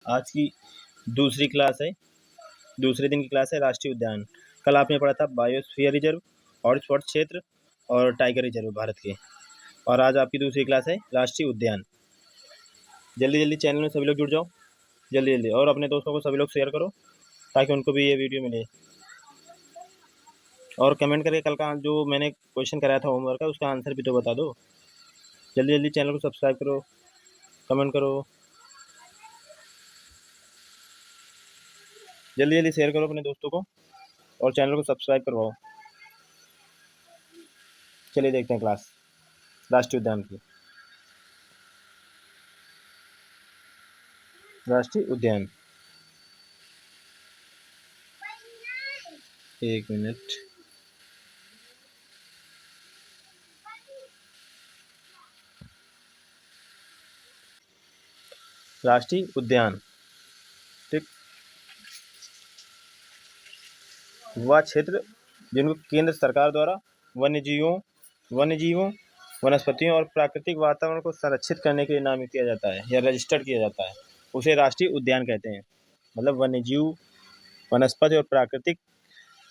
आज की दूसरी क्लास है, दूसरे दिन की क्लास है राष्ट्रीय उद्यान। कल आपने पढ़ा था बायोस्फीयर रिजर्व, हॉटस्पॉट क्षेत्र और टाइगर रिजर्व भारत के। और आज आपकी दूसरी क्लास है राष्ट्रीय उद्यान। जल्दी जल्दी चैनल में सभी लोग जुड़ जाओ, जल्दी जल्दी, और अपने दोस्तों को सभी लोग शेयर करो ताकि उनको भी ये वीडियो मिले। और कमेंट करके कल का जो मैंने क्वेश्चन कराया था होमवर्क का, उसका आंसर भी तो बता दो। जल्दी जल्दी चैनल को सब्सक्राइब करो, कमेंट करो, जल्दी जल्दी शेयर करो अपने दोस्तों को और चैनल को सब्सक्राइब करवाओ। चलिए देखते हैं क्लास राष्ट्रीय उद्यान की। राष्ट्रीय उद्यान, एक मिनट। राष्ट्रीय उद्यान, ठीक, वह क्षेत्र जिनको केंद्र सरकार द्वारा वन्यजीवों, वनस्पतियों और प्राकृतिक वातावरण को संरक्षित करने के लिए नामित किया जाता है या रजिस्टर्ड किया जाता है, उसे राष्ट्रीय उद्यान कहते हैं। मतलब वन्यजीव, वनस्पति और प्राकृतिक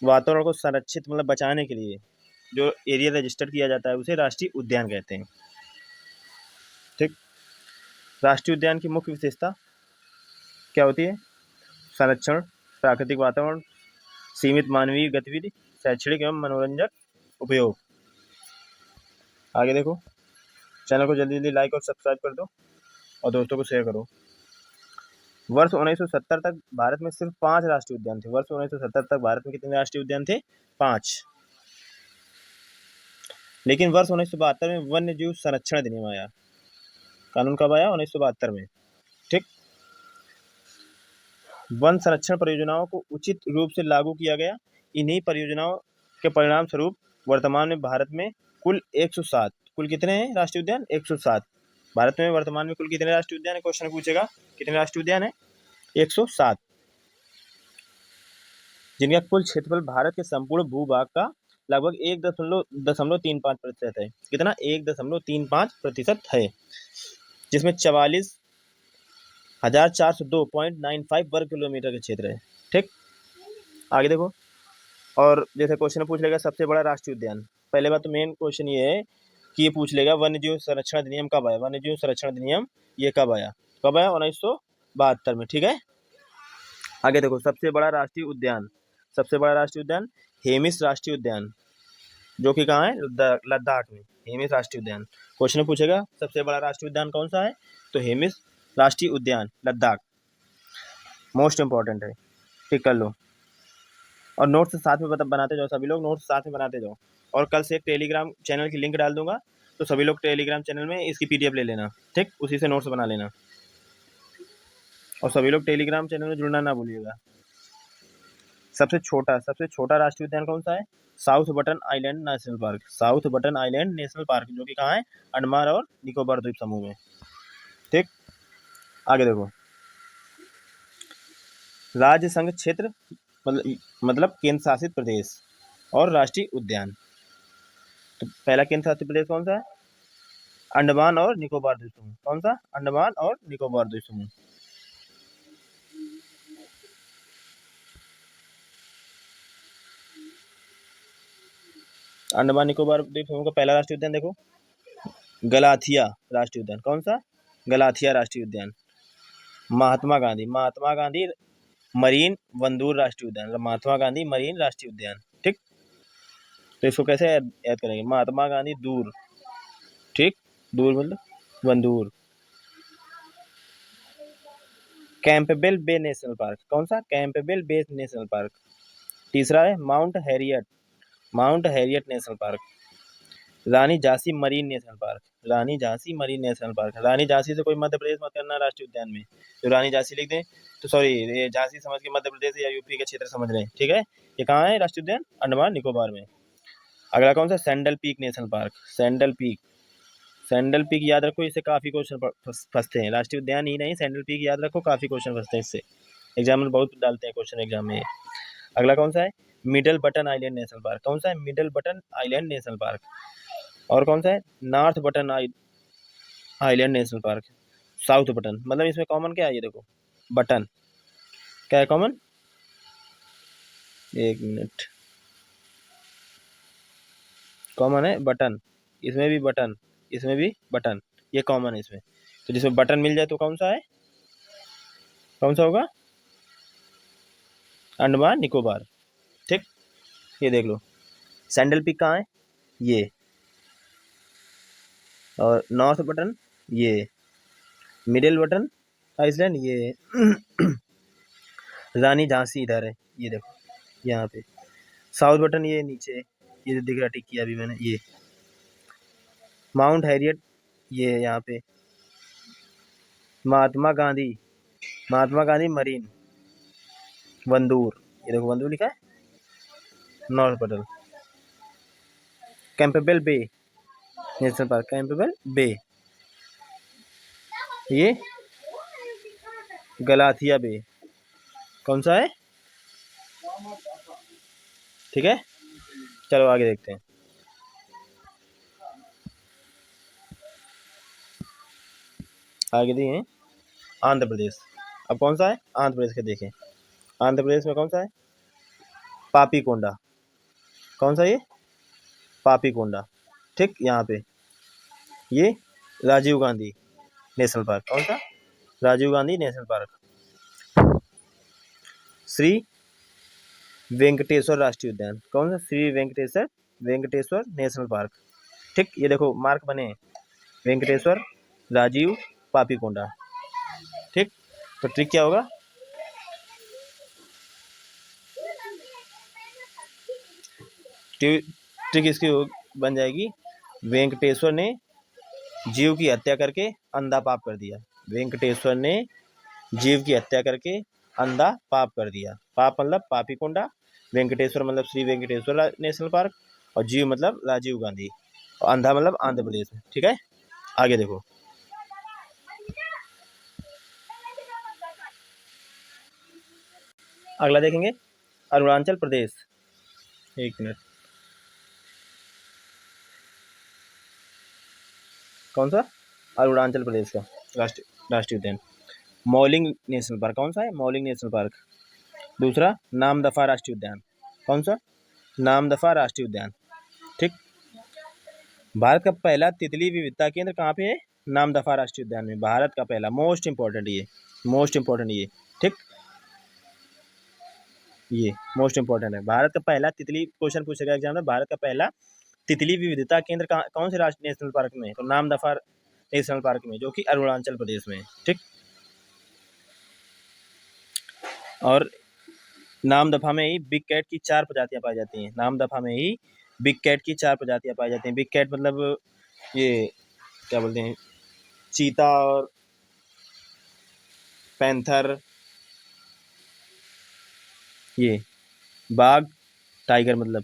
वातावरण को संरक्षित मतलब बचाने के लिए जो एरिया रजिस्टर्ड किया जाता है उसे राष्ट्रीय उद्यान कहते हैं। ठीक, राष्ट्रीय उद्यान की मुख्य विशेषता क्या होती है? संरक्षण, प्राकृतिक वातावरण, सीमित मानवीय गतिविधि, शैक्षणिक एवं मनोरंजक उपयोग। आगे देखो, चैनल को जल्दी जल्दी लाइक और सब्सक्राइब कर दो और दोस्तों को शेयर करो। वर्ष 1970 तक भारत में सिर्फ 5 राष्ट्रीय उद्यान थे। वर्ष 1970 तक भारत में कितने राष्ट्रीय उद्यान थे? 5। लेकिन वर्ष 1972 में वन्य जीव संरक्षण अधिनियम आया। कानून कब आया? 1972 में। ठीक, वन संरक्षण परियोजनाओं को उचित रूप से लागू किया गया। इन्हीं परियोजनाओं के परिणाम स्वरूप वर्तमान में भारत में कुल 107, कुल कितने हैं राष्ट्रीय उद्यान? 107। भारत में वर्तमान में कुल कितने राष्ट्रीय उद्यान है? क्वेश्चन पूछेगा कितने राष्ट्रीय उद्यान है? 107, जिनका कुल क्षेत्रफल भारत के संपूर्ण भूभाग का लगभग 1.35% है। कितना? 1.35% है, जिसमें 44,402.95 वर्ग किलोमीटर का क्षेत्र है। ठीक, आगे देखो, और जैसे क्वेश्चन पूछ लेगा सबसे बड़ा राष्ट्रीय उद्यान। पहले बात तो मेन क्वेश्चन ये है कि ये पूछ लेगा वन्यजीव संरक्षण अधिनियम कब आया? वन्यजीव संरक्षण अधिनियम ये कब आया? 1972 में। ठीक है, आगे देखो, सबसे बड़ा राष्ट्रीय उद्यान हेमिस राष्ट्रीय उद्यान, जो कि कहाँ है? लद्दाख में, हेमिस राष्ट्रीय उद्यान। क्वेश्चन पूछेगा सबसे बड़ा राष्ट्रीय उद्यान कौन सा है, तो हेमिस राष्ट्रीय उद्यान, लद्दाख। मोस्ट इंपॉर्टेंट है, ठीक कर लो। और नोट्स साथ में बनाते जाओ, सभी लोग नोट्स साथ में बनाते जाओ। और कल से एक टेलीग्राम चैनल की लिंक डाल दूंगा, तो सभी लोग टेलीग्राम चैनल में इसकी पीडीएफ ले लेना। ठीक, उसी से नोट्स बना लेना। और सभी लोग टेलीग्राम चैनल में जुड़ना ना भूलिएगा। सबसे छोटा राष्ट्रीय उद्यान कौन सा है? South button island national park. South button island national park, जो कि कहाँ है? अंडमान और निकोबार द्वीप समूह में। ठीक, आगे देखो, राज्य संघ क्षेत्र मतलब केंद्र शासित प्रदेश और राष्ट्रीय उद्यान। तो पहला केंद्र शासित प्रदेश कौन सा है? अंडमान और निकोबार द्वीप समूह। कौन सा? अंडमान और निकोबार द्वीप समूह। अंडमान निकोबार द्वीप समूह का पहला राष्ट्रीय उद्यान देखो, गलाथिया राष्ट्रीय उद्यान। कौन सा? गलाथिया राष्ट्रीय उद्यान। महात्मा गांधी मरीन वंदूर राष्ट्रीय उद्यान, महात्मा गांधी मरीन राष्ट्रीय उद्यान। ठीक, तो इसको कैसे याद करेंगे? महात्मा गांधी दूर, ठीक, दूर मतलब वंदूर। कैंपबेल बे नेशनल पार्क। कौन सा? कैंपबेल बे नेशनल पार्क। तीसरा है माउंट हैरियट नेशनल पार्क। रानी झांसी मरीन नेशनल पार्क। रानी झांसी मरीन नेशनल पार्क। रानी झांसी से कोई मध्य प्रदेश मत करना राष्ट्रीय उद्यान में। जो रानी झांसी लिख दें तो सॉरी, ये झांसी समझ के मध्य प्रदेश या यूपी के क्षेत्र समझ लें। ठीक है, ये कहाँ है राष्ट्रीय उद्यान? अंडमान निकोबार में। अगला कौन सा? Sandal peak national park. Sandal peak याद रखो, इससे काफी क्वेश्चन फंसते हैं। राष्ट्रीय उद्यान ही नहीं, सैंडल पीक याद रखो, काफी क्वेश्चन फंसते हैं इससे। एग्जाम में बहुत डालते हैं क्वेश्चन एग्जाम में। अगला कौन सा है? Middle button island national park. कौन सा है? Middle button island national park. और कौन सा है? North button island national park. South button, मतलब इसमें कॉमन क्या है ये देखो, बटन। क्या है कॉमन? एक मिनट, कॉमन है बटन, इसमें भी बटन, इसमें भी बटन, ये कॉमन है इसमें। तो जिसमें बटन मिल जाए तो कौन सा है, कौन सा होगा? अंडमान निकोबार। ठीक, ये देख लो, सैंडल पीक कहाँ है? ये। और नॉर्थ बटन ये, मिडिल बटन आइसलैंड ये, रानी झांसी इधर है, ये देखो यहाँ पे। साउथ बटन ये नीचे, ये जो दिख रहा टिक किया अभी मैंने, ये माउंट हैरियट ये यहाँ पे। महात्मा गांधी, महात्मा गांधी मरीन, वंदूर, ये देखो वंदूर लिखा है, नॉर्थ बटन। कैंपेबल बे नेशनल पार्क, कैंपेबल बे, ये गलाथिया बे, कौन सा है? ठीक है, चलो आगे देखते हैं। आगे दिए हैं आंध्र प्रदेश। अब कौन सा है आंध्र प्रदेश के देखें। आंध्र प्रदेश में कौन सा है? पापीकोंडा। कौन सा ये? पापीकोंडा। ठीक, यहाँ पे ये राजीव गांधी नेशनल पार्क, कौन सा? Rajiv Gandhi national park. श्री वेंकटेश्वर राष्ट्रीय उद्यान, कौन सा? Shri Venkateswara, Venkateswara national park. ठीक, ये देखो मार्क बने हैं, वेंकटेश्वर, राजीव, पापीकोंडा। ठीक, तो ट्रिक क्या होगा? ट्रिक इसकी बन जाएगी, वेंकटेश्वर ने जीव की हत्या करके अंधा पाप कर दिया। वेंकटेश्वर ने जीव की हत्या करके अंधा पाप कर दिया। पाप मतलब पापीकोंडा, वेंकटेश्वर मतलब श्री वेंकटेश्वर नेशनल पार्क, और जीव मतलब राजीव गांधी, और अंधा मतलब आंध्र प्रदेश में। ठीक है, आगे देखो। अगला देखेंगे अरुणाचल प्रदेश। एक मिनट, कौन सा? अरुणाचल प्रदेश का राष्ट्रीय उद्यान मौलिंग नेशनल पार्क, कौन सा है? Mouling national park. दूसरा नामदफा राष्ट्रीय उद्यान, कौन सा? नामदफा राष्ट्रीय उद्यान। ठीक, भारत का पहला तितली विविधता केंद्र कहाँ पे है? नामदफा राष्ट्रीय उद्यान में, भारत का पहला, मोस्ट इंपॉर्टेंट ये, मोस्ट इंपॉर्टेंट ये। ठीक, ये मोस्ट इंपॉर्टेंट है, भारत का पहला तितली, क्वेश्चन पूछेगा एग्जाम में, भारत का पहला तितली विविधता केंद्र कौन से राष्ट्रीय नेशनल पार्क में? तो नामदफा नेशनल पार्क में, जो कि अरुणाचल प्रदेश में है। ठीक, और नामदफा में ही बिग कैट की 4 प्रजातियां पाई जाती हैं। नामदफा में ही बिग कैट की 4 प्रजातियां पाई जाती हैं। बिग कैट मतलब ये क्या बोलते हैं, चीता और पैंथर, ये बाघ, टाइगर मतलब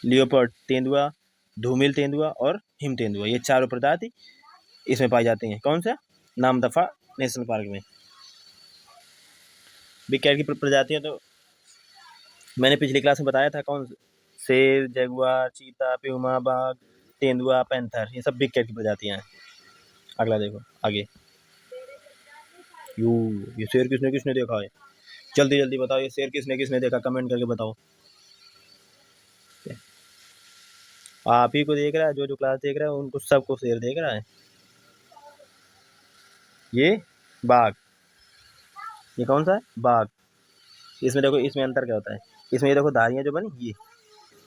लियोपर्ड, तेंदुआ, धूमिल तेंदुआ और हिम तेंदुआ, ये चारों प्रजाति इसमें पाई जाती हैं। कौन सा? नामदफा नेशनल पार्क में। बिग कैट की प्रजातियां तो मैंने पिछली क्लास में बताया था, कौन? शेर, जगुआर, चीता, प्यूमा, बाघ, तेंदुआ, पैंथर, ये सब बिग कैट की प्रजातियां हैं। अगला देखो आगे। यू, ये शेर किसने किसने देखा है? जल्दी जल्दी बताओ, ये शेर किसने किसने देखा, कमेंट करके बताओ। आप ही को देख रहा है, जो जो क्लास देख रहा है उनको सबको शेर देख रहा है। ये बाघ, ये कौन सा है? बाघ। इसमें देखो, इसमें अंतर क्या होता है, इसमें ये देखो धारियां जो बनी, ये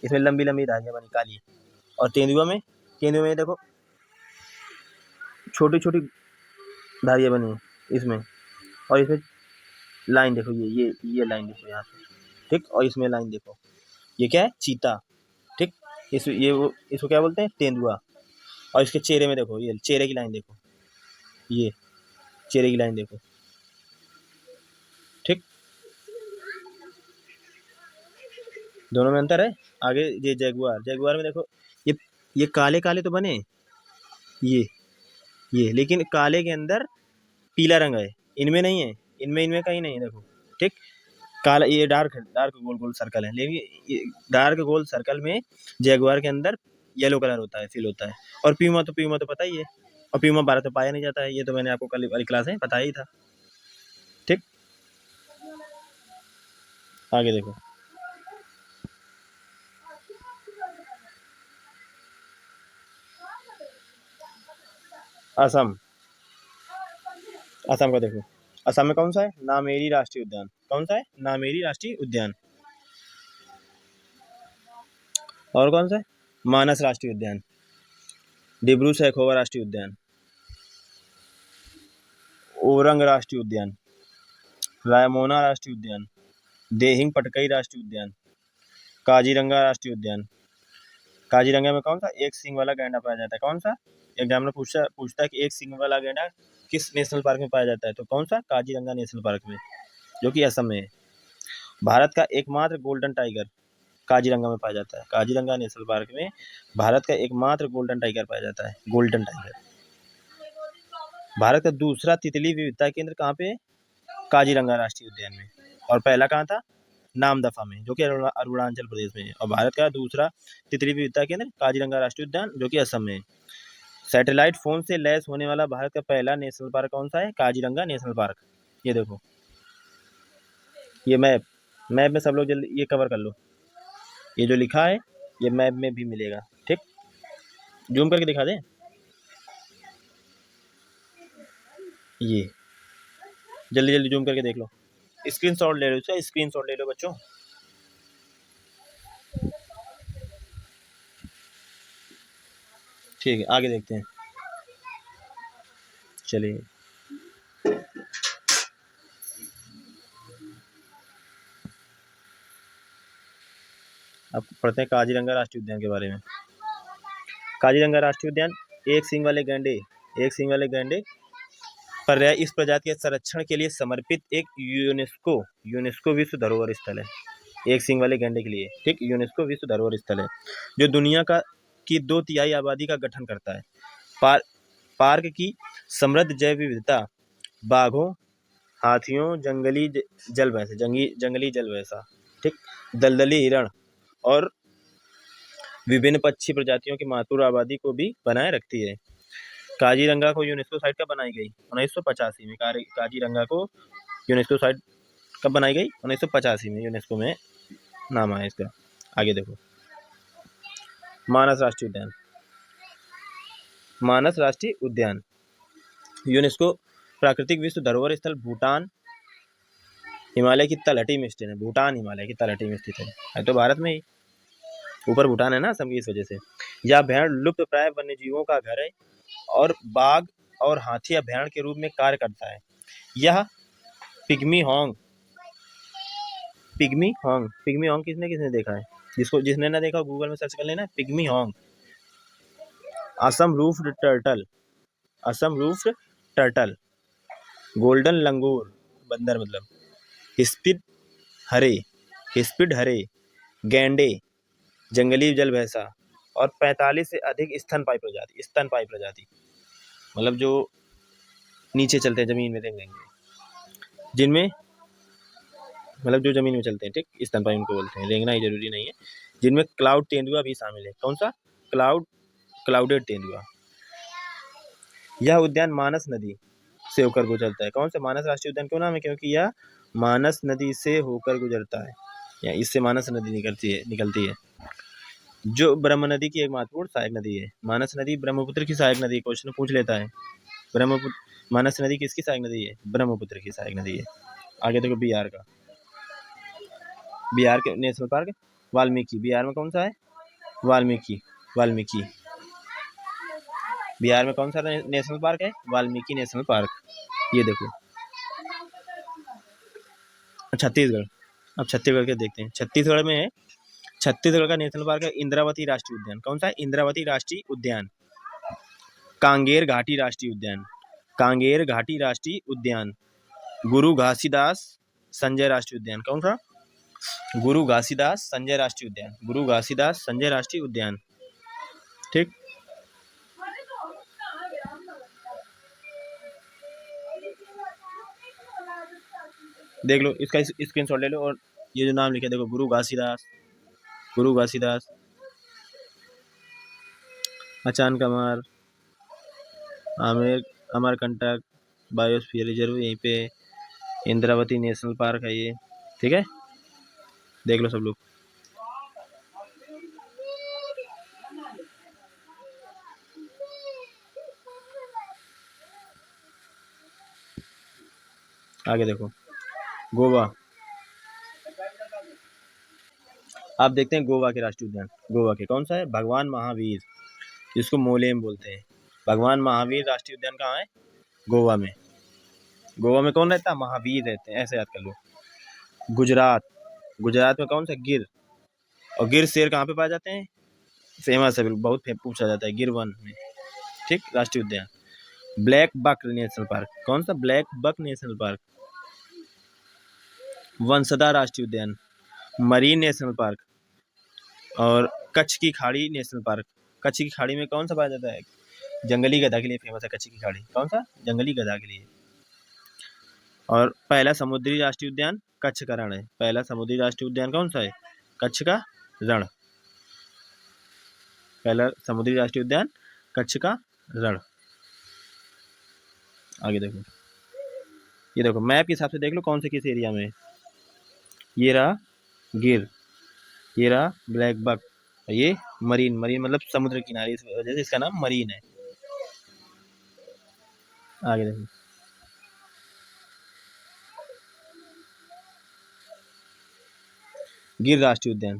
इसमें लंबी लंबी धारियां बनी काली, और तेंदुआ में देखो छोटी छोटी धारियां बनी इसमें, और इसमें लाइन देखो, ये लाइन देखो यहाँ पे। ठीक, और इसमें लाइन देखो, ये क्या है? चीता। ठीक, इसको क्या बोलते हैं? तेंदुआ। और इसके चेहरे में देखो, ये चेहरे की लाइन देखो, ये चेहरे की लाइन देखो। ठीक, दोनों में अंतर है। आगे ये जगुआर में देखो, ये ये काले काले तो बने, ये लेकिन काले के अंदर पीला रंग है, इनमें नहीं है, इनमें कहीं नहीं है, देखो। ठीक, काला, ये डार्क डार्क गोल गोल सर्कल है, लेकिन डार्क गोल सर्कल में जैगुआर के अंदर येलो कलर होता है, फील होता है। और प्यूमा तो पता ही है, और प्यूमा भारत में पाया नहीं जाता है, ये तो मैंने आपको कल वाली क्लास में बताया ही था। ठीक, आगे देखो। असम, असम का देखो। असम में कौन सा है? नामेरी राष्ट्रीय उद्यान। कौन सा है? नामेरी राष्ट्रीय उद्यान। और कौन सा है? मानस राष्ट्रीय उद्यान, डिब्रू सैखोवा राष्ट्रीय उद्यान, ओरंग राष्ट्रीय उद्यान, रायमोना राष्ट्रीय उद्यान, देहिंग पटकई राष्ट्रीय उद्यान, काजीरंगा राष्ट्रीय उद्यान। काजीरंगा में कौन सा? एक सींग वाला गैंडा पाया जाता है। कौन सा? एग्जामिनर पूछता पूछता है कि एक सींग वाला गैंडा किस नेशनल पार्क में पाया जाता है, तो कौन सा? काजीरंगा नेशनल पार्क में, जो कि असम में है। भारत का एकमात्र गोल्डन टाइगर काजीरंगा में पाया जाता है। काजीरंगा नेशनल पार्क में भारत का एकमात्र गोल्डन टाइगर पाया जाता है, गोल्डन टाइगर। भारत का दूसरा तितली विविधता केंद्र कहाँ पे है? काजीरंगा राष्ट्रीय उद्यान में। और पहला कहाँ था? नामदफा में, जो कि अरुणाचल प्रदेश में है। और भारत का दूसरा तितली विविधता केंद्र काजीरंगा राष्ट्रीय उद्यान, जो कि असम में है। सैटेलाइट फोन से लैस होने वाला भारत का पहला नेशनल पार्क कौन सा है? Kaziranga national Park. ये देखो, ये मैप, मैप में सब लोग जल्दी ये कवर कर लो। ये जो लिखा है ये मैप में भी मिलेगा, ठीक। जूम करके दिखा दें, ये जल्दी जल्दी जूम करके देख लो। स्क्रीनशॉट ले लो, इसका स्क्रीनशॉट ले लो बच्चों। ठीक है, आगे देखते हैं। चलिए, अब पढ़ते हैं काजीरंगा राष्ट्रीय उद्यान के बारे में। काजीरंगा राष्ट्रीय उद्यान एक सींग वाले गैंडे, एक सींग वाले गैंडे पर्याय इस प्रजाति के संरक्षण के लिए समर्पित एक यूनेस्को विश्व धरोहर स्थल है। एक सींग वाले गैंडे के लिए, ठीक, यूनेस्को विश्व धरोहर स्थल है, जो दुनिया की 2/3 आबादी का गठन करता है। पार्क की समृद्ध जैव विविधता, बाघों, हाथियों, जंगली जल भैंसा, ठीक, दलदली हिरण और विभिन्न पक्षी प्रजातियों की महत्वपूर्ण आबादी को भी बनाए रखती है। काजीरंगा को यूनेस्को साइट कब बनाई गई? 1985 में। काजीरंगा को यूनेस्को साइट कब बनाई गई? 1985 में यूनेस्को में नाम आया इसका। आगे देखो, मानस राष्ट्रीय उद्यान। मानस राष्ट्रीय उद्यान यूनेस्को प्राकृतिक विश्व धरोहर स्थल भूटान हिमालय की तलहटी में स्थित है। भूटान हिमालय की तलहटी में स्थित है तो भारत में ही, ऊपर भूटान है ना असम की, इस वजह से। यह अभ्यारण्य लुप्त प्राय वन्य जीवों का घर है और बाघ और हाथी अभ्यारण्य के रूप में कार्य करता है। यह पिग्मी हॉन्ग किसने किसने देखा है? जिसने ना देखा गूगल में सर्च कर लेना, pygmy hog. Assam roofed turtle, golden langur बंदर मतलब, हिस्पिड हरे, गैंडे, जंगली जल भैंसा और 45 से अधिक स्तनपायी प्रजाति, मतलब जो नीचे चलते हैं, जमीन में देखेंगे, जिनमें मतलब जो जमीन में चलते हैं, ठीक, स्तनपायी उनको बोलते हैं, रेंगना ही जरूरी नहीं है। जिनमें क्लाउड तेंदुआ भी शामिल है। कौन सा? क्लाउडेड तेंदुआ। यह उद्यान मानस नदी से होकर गुजरता है। कौन सा? मानस राष्ट्रीय उद्यान क्यों नाम है? क्योंकि यह मानस नदी से होकर गुजरता है, या इससे मानस नदी निकलती है, जो ब्रह्म नदी की एक महत्वपूर्ण सहायक नदी है। मानस नदी ब्रह्मपुत्र की सहायक नदी, क्वेश्चन पूछ लेता है। मानस नदी किसकी सहायक नदी है? ब्रह्मपुत्र की सहायक नदी है। आगे देखो, बिहार के नेशनल पार्क वाल्मीकि। बिहार में कौन सा है? वाल्मीकि। बिहार में कौन सा नेशनल पार्क है? Valmiki national Park. ये देखो, छत्तीसगढ़। अब छत्तीसगढ़ के देखते हैं। छत्तीसगढ़ का नेशनल पार्क है इंद्रावती राष्ट्रीय उद्यान। कौन सा है? इंद्रावती राष्ट्रीय उद्यान। कांगेर घाटी राष्ट्रीय उद्यान। गुरु घासीदास संजय राष्ट्रीय उद्यान। कौन सा? गुरु घासीदास संजय राष्ट्रीय उद्यान, ठीक। देख लो, इसका स्क्रीनशॉट ले लो, और ये जो नाम लिखा है देखो, गुरु घासीदास, अचान कमार, अमरकंटक बायोस्फीयर रिजर्व, यहीं पे इंद्रावती नेशनल पार्क है ये, ठीक है। देख लो सब लोग। आगे देखो, गोवा। आप देखते हैं गोवा के राष्ट्रीय उद्यान, गोवा के कौन सा है? भगवान महावीर, जिसको मोलेम बोलते हैं। भगवान महावीर राष्ट्रीय उद्यान कहाँ है? गोवा में। गोवा में कौन रहता है? महावीर रहते हैं, ऐसे याद कर लो। गुजरात, गुजरात में कौन सा? गिर। और गिर शेर कहाँ पे पाए जाते हैं? फेमस है, बहुत पूछा जाता है, गिर वन में। ठीक, राष्ट्रीय उद्यान। ब्लैक बक नेशनल पार्क, कौन सा? Black Buck National Park. Vansda राष्ट्रीय उद्यान, मरीन नेशनल पार्क, और कच्छ की खाड़ी नेशनल पार्क। कच्छ की खाड़ी में कौन सा पाया जाता है? जंगली गधा के लिए फेमस है कच्छ की खाड़ी। कौन सा? जंगली गधा के लिए। और पहला समुद्री राष्ट्रीय उद्यान कच्छ का रण है। पहला समुद्री राष्ट्रीय उद्यान कौन सा है? कच्छ का रण। पहला समुद्री राष्ट्रीय उद्यान कच्छ का रण। आगे देखो, ये देखो मैप के हिसाब से देख लो कौन से किस एरिया में है। ये रहा गिर, ये रहा ब्लैक बक, ये मरीन। मरीन मतलब समुद्र किनारे, इस वजह से इसका नाम मरीन है। आगे देखो, गिर राष्ट्रीय उद्यान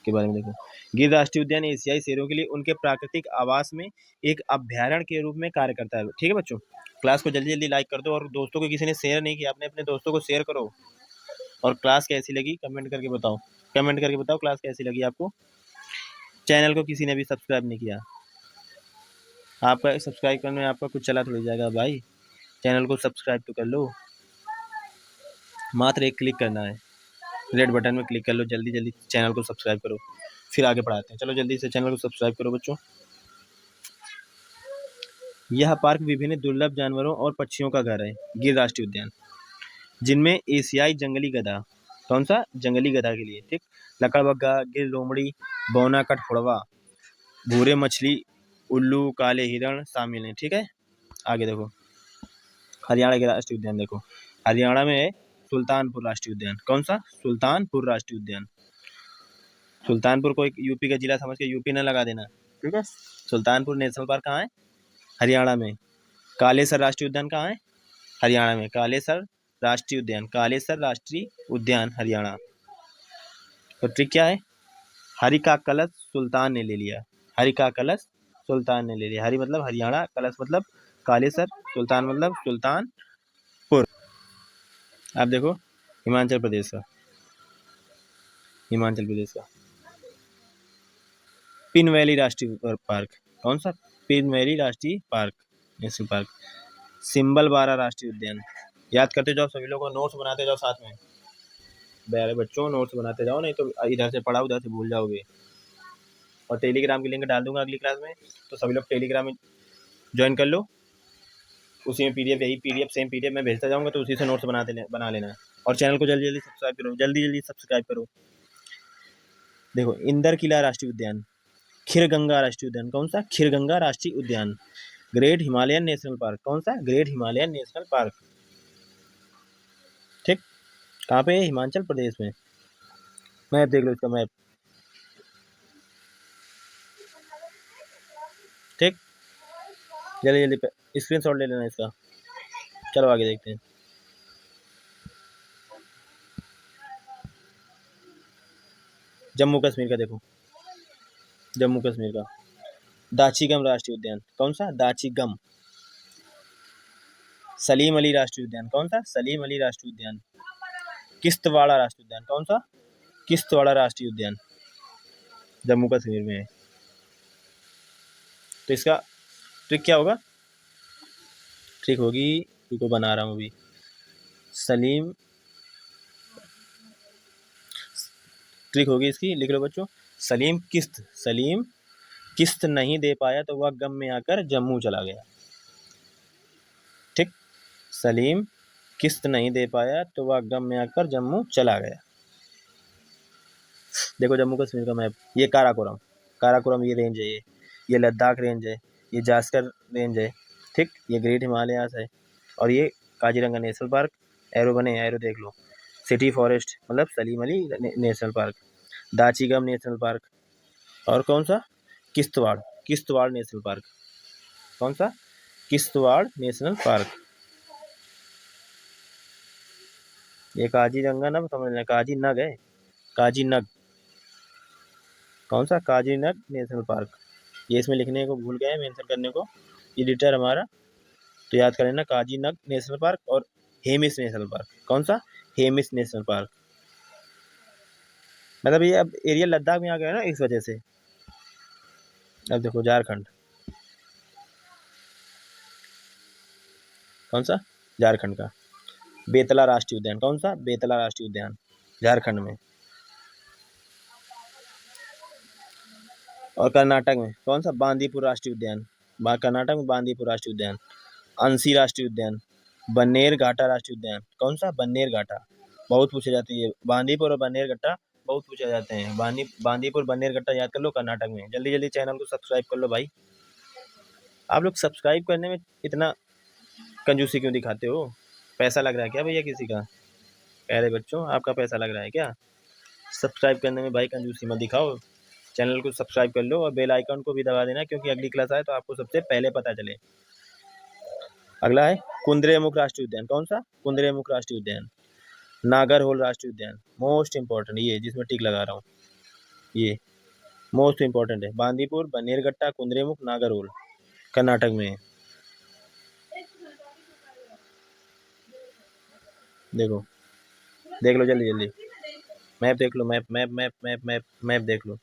के बारे में देखो। गिर राष्ट्रीय उद्यान एशियाई शेरों के लिए उनके प्राकृतिक आवास में एक अभ्यारण्य के रूप में कार्य करता है। ठीक है बच्चों, क्लास को जल्दी जल्दी लाइक कर दो, और दोस्तों को किसी ने शेयर नहीं किया, अपने अपने दोस्तों को शेयर करो। और क्लास कैसी लगी कमेंट करके बताओ, कमेंट करके बताओ क्लास कैसी लगी आपको। चैनल को किसी ने भी सब्सक्राइब नहीं किया, आपका सब्सक्राइब करने में आपका कुछ चला थोड़ी जाएगा भाई। चैनल को सब्सक्राइब तो कर लो, मात्र एक क्लिक करना है, रेड बटन में क्लिक कर लो, जल्दी जल्दी चैनल को सब्सक्राइब करो, फिर आगे पढ़ाते हैं। चलो जल्दी से चैनल को सब्सक्राइब करो बच्चों। यह पार्क विभिन्न दुर्लभ जानवरों और पक्षियों का घर है। गिर राष्ट्रीय उद्यान, जिनमें एशियाई जंगली गधा, कौन सा? जंगली गधा के लिए। ठीक, लकड़बग्गा, गिर लोमड़ी, बौना कठफोड़वा, भूरे मछली, उल्लू, काले हिरण शामिल हैं। ठीक है, आगे देखो, हरियाणा के राष्ट्रीय उद्यान देखो। हरियाणा में है सुल्तानपुर राष्ट्रीय उद्यान। कौन सा? सुल्तानपुर राष्ट्रीय उद्यान। सुल्तानपुर को एक यूपी का जिला समझ के यूपी न लगा देना, ठीक है। सुल्तानपुर नेशनल पार्क कहाँ है? हरियाणा में। कालेसर राष्ट्रीय उद्यान कहाँ है? हरियाणा में। कालेसर राष्ट्रीय उद्यान, कालेसर राष्ट्रीय उद्यान हरियाणा। तो ट्रिक क्या है? हरि का कलश सुल्तान ने ले लिया, हरि का कलश सुल्तान ने ले लिया। हरि मतलब हरियाणा, कलश मतलब कालेसर, सुल्तान मतलब सुल्तानपुर। आप देखो, हिमाचल प्रदेश का, हिमाचल प्रदेश का पिन वैली राष्ट्रीय पार्क। कौन सा? पिन वैली राष्ट्रीय पार्क नेशनल पार्क। सिंबल बारा राष्ट्रीय उद्यान। याद करते जाओ सभी लोगों को, नोट्स बनाते जाओ साथ में। प्यारे बच्चों नोट्स बनाते जाओ, नहीं तो इधर से पढ़ा उधर से भूल जाओगे। और टेलीग्राम की लिंक डाल दूंगा अगली क्लास में, तो सभी लोग टेलीग्राम में ज्वाइन कर लो। उसी में पीडीएफ, यही पीडीएफ सेम पीडीएफ मैं भेजता जाऊंगा, तो उसी से नोट्स बना लेना। और चैनल को जल्दी जल्दी सब्सक्राइब करो, जल्दी जल्दी सब्सक्राइब करो। देखो, इंदर किला राष्ट्रीय उद्यान, खीरगंगा राष्ट्रीय उद्यान। कौन सा? खीरगंगा राष्ट्रीय उद्यान। Great Himalayan national park. कौन सा? Great Himalayan national park. ठीक, कहाँ पे है? हिमाचल प्रदेश में। मैप देख लो इसका, मैप। ठीक, जल्दी जल्दी स्क्रीनशॉट ले लेना इसका। चलो आगे देखते हैं। जम्मू कश्मीर का देखो, जम्मू कश्मीर का दाचीगम राष्ट्रीय उद्यान। कौन सा? दाचीगम। सलीम अली राष्ट्रीय उद्यान। कौन सा? सलीम अली राष्ट्रीय उद्यान। किश्तवाड़ा राष्ट्रीय उद्यान। कौन सा? किश्तवाड़ा राष्ट्रीय उद्यान जम्मू कश्मीर में है। तो इसका ट्रिक क्या होगा? ट्रिक होगी, रुको बना रहा हूँ अभी। सलीम, ट्रिक होगी इसकी, लिख लो बच्चों। सलीम किस्त नहीं दे पाया तो वह गम में आकर जम्मू चला गया। ठीक, सलीम किस्त नहीं दे पाया तो वह गम में आकर जम्मू चला गया। देखो जम्मू कश्मीर का मैप, ये काराकोरम, काराकोरम ये रेंज है, ये लद्दाख रेंज है, ये जास्कर रेंज है। ठीक, ये ग्रेट हिमालयास है, और ये काजीरंगा नेशनल पार्क। एरो बने, एरो देख लो। सिटी फॉरेस्ट मतलब Salim Ali national park, Dachigam national park, और कौन सा, किश्तवाड़, किश्तवाड़ नेशनल पार्क, कौन सा, किश्तवाड़ नेशनल पार्क। ये काजीरंगा नग समझ लें, काजी नग है, काजी नग, कौन सा, काजीनग नेशनल पार्क। ये इसमें लिखने को भूल गए मेंशन करने को एडिटर हमारा, तो याद कर लेना काजीनग नेशनल पार्क और हेमिस नेशनल पार्क। कौन सा, हेमिस नेशनल पार्क। मतलब ये अब एरिया लद्दाख में आ गया ना इस वजह से। अब देखो झारखंड, कौन सा, झारखंड का बेतला राष्ट्रीय उद्यान, कौन सा, बेतला राष्ट्रीय उद्यान, झारखंड में। और कर्नाटक में कौन सा, बांदीपुर राष्ट्रीय उद्यान, कर्नाटक में बांदीपुर राष्ट्रीय उद्यान, अंसी राष्ट्रीय उद्यान, बन्नेर घाटा राष्ट्रीय उद्यान, कौन सा, बन्नेर घाटा। बहुत पूछे जाते हैं बांदीपुर और बन्नेर घट्टा, बहुत पूछे जाते हैं। बांदीपुर बन्नेर घट्टा याद कर लो, कर्नाटक में। जल्दी जल्दी चैनल को सब्सक्राइब कर लो भाई। आप लोग सब्सक्राइब करने में इतना कंजूसी क्यों दिखाते हो? पैसा लग रहा है क्या भैया किसी का? प्यारे बच्चों, आपका पैसा लग रहा है क्या? सब्सक्राइब करने में भाई कंजूसी मत दिखाओ। चैनल को सब्सक्राइब कर लो और बेल आइकन को भी दबा देना, क्योंकि अगली क्लास आए तो आपको सबसे पहले पता चले। अगला है कुंद्रेमुख राष्ट्रीय उद्यान, कौन सा, कुंद्रेमुख राष्ट्रीय उद्यान, नागरहोल राष्ट्रीय उद्यान, मोस्ट इंपॉर्टेंट, ये जिसमें टिक लगा रहा हूँ, ये मोस्ट इंपॉर्टेंट है। बांदीपुर, बन्नेरघट्टा, कुंद्रेमुख, नागरहोल, कर्नाटक में है। देखो, देख लो जल्दी जल्दी, मैप देख लो, map map map map map map देख लो।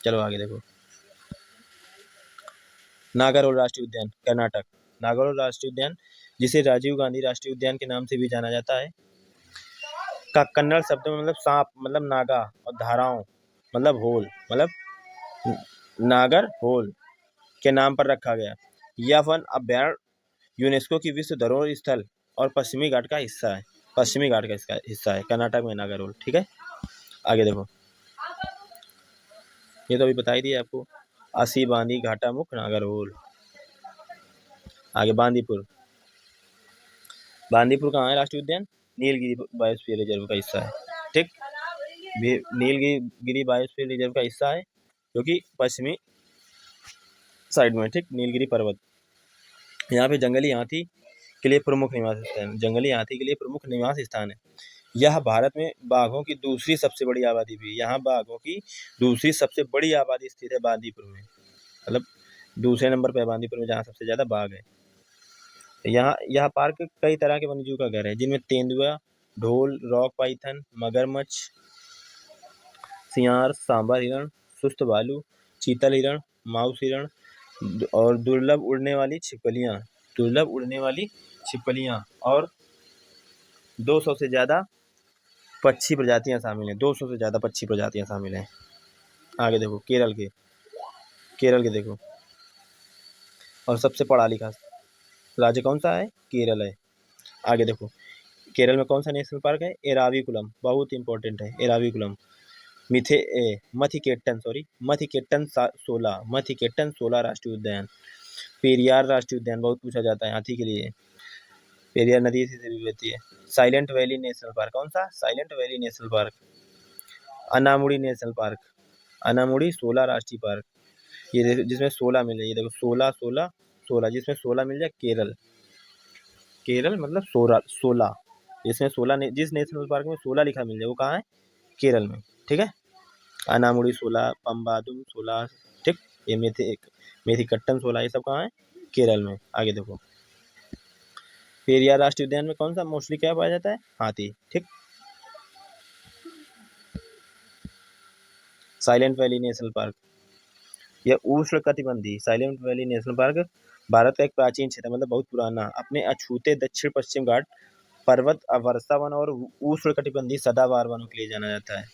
चलो आगे देखो, नागरहोल राष्ट्रीय उद्यान, कर्नाटक। नागरहोल राष्ट्रीय उद्यान, जिसे राजीव गांधी राष्ट्रीय उद्यान के नाम से भी जाना जाता है, का कन्नड़ शब्द में मतलब सांप मतलब नागा, और धाराओं मतलब होल, मतलब नागर होल के नाम पर रखा गया। यह वन अभयारण्य यूनेस्को की विश्व धरोहर स्थल और पश्चिमी घाट का हिस्सा है, पश्चिमी घाट का हिस्सा है, कर्नाटक में नागरहोल। ठीक है, आगे देखो, ये तो अभी बता ही दिया आपको, अस्सी, बांदी, घाटा मुख, नागरहोल। आगे बांदीपुर, बांदीपुर कहाँ है राष्ट्रीय उद्यान, नीलगिरी बायोस्फीयर रिजर्व का हिस्सा है। ठीक, नीलगिरी बायोस्फीयर रिजर्व का हिस्सा है, जो कि पश्चिमी साइड में। ठीक, नीलगिरी पर्वत। यहाँ पे जंगली हाथी के लिए प्रमुख निवास स्थान, जंगली हाथी के लिए प्रमुख निवास स्थान है। यह भारत में बाघों की दूसरी सबसे बड़ी आबादी भी है। यहाँ बाघों की दूसरी सबसे बड़ी आबादी स्थित है बांदीपुर में, मतलब दूसरे नंबर पर बांदीपुर में, जहाँ सबसे ज्यादा बाघ है। यहाँ यह पार्क कई तरह के वन्यजीव का घर है, जिनमें तेंदुआ, ढोल, रॉक पाइथन, मगरमच्छ, सियार, सांबर हिरण, सुस्त भालू, चीतल हिरण, माउस हिरण और दुर्लभ उड़ने वाली छिपकलियाँ, दुर्लभ उड़ने वाली छिपकलियाँ, और 200 से ज़्यादा पक्षी प्रजातियाँ शामिल हैं, 200 से ज़्यादा पक्षी प्रजातियाँ शामिल हैं। आगे देखो, केरल के देखो, और सबसे पढ़ा लिखा राज्य कौन सा है, केरल है। आगे देखो, केरल में कौन सा नेशनल पार्क है, एराविकुलम, बहुत इंपॉर्टेंट है एराविकुलम। मथिकेट्टन 16 राष्ट्रीय उद्यान। पेरियार राष्ट्रीय उद्यान बहुत पूछा जाता है हाथी के लिए, पेरियार नदी से भी बहती है। साइलेंट वैली नेशनल पार्क, कौन सा, silent valley national park. Anamudi national park, Anamudi 16 राष्ट्रीय पार्क, ये जिसमें 16 मिल जाए, ये देखो 16 16 16, जिसमें 16 मिल जाए, केरल, केरल मतलब 16, जिसमें 16 जिस नेशनल पार्क में 16 लिखा मिल जाए वो कहाँ है, केरल में। ठीक है, अनामुड़ी 16, पम्बादुम 16, ठीक, ये मेथिकट्टन 16, ये सब कहाँ है, केरल में। आगे देखो, पेरियार राष्ट्रीय उद्यान में कौन सा मोस्टली क्या पाया जाता है, हाथी। ठीक, साइलेंट वैली नेशनल पार्क, यह उष्णकटिबंधीय silent valley national park Bharat का एक प्राचीन क्षेत्र, मतलब बहुत पुराना, अपने अछूते दक्षिण पश्चिम घाट पर्वत, वर्षा वन और उष्णकटिबंधीय सदाबहार वनों के लिए जाना जाता है।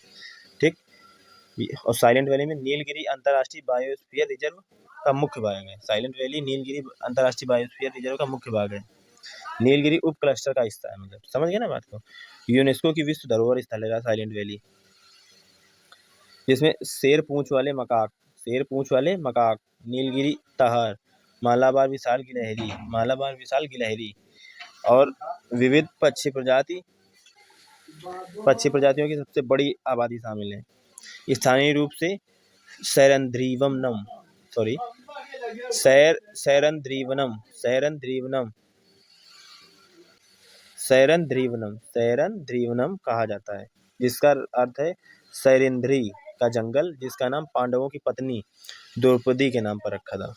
ठीक, और साइलेंट वैली में नीलगिरी अंतर्राष्ट्रीय बायोस्फीयर रिजर्व का मुख्य भाग है। साइलेंट वैली नीलगिरी अंतर्राष्ट्रीय बायोस्फीयर रिजर्व का मुख्य भाग है। नीलगिरी उप क्लस्टर का हिस्सा है, मतलब समझ गए ना बात को। यूनेस्को की विश्व धरोहर स्थल है साइलेंट वैली, जिसमें शेर पूंछ वाले मकाक, नीलगिरी तहर, मालाबार विशाल गिलहरी और विविध पक्षी प्रजाति पक्षी प्रजातियों की सबसे बड़ी आबादी शामिल है। स्थानीय रूप से सैरंध्रीवनम सॉरी सैरंध्रीवनम सैरंध्रीवनम सैरंध्रीवनम कहा जाता है, जिसका अर्थ है सैरिंध्री का जंगल, जिसका नाम पांडवों की पत्नी द्रौपदी के नाम पर रखा था।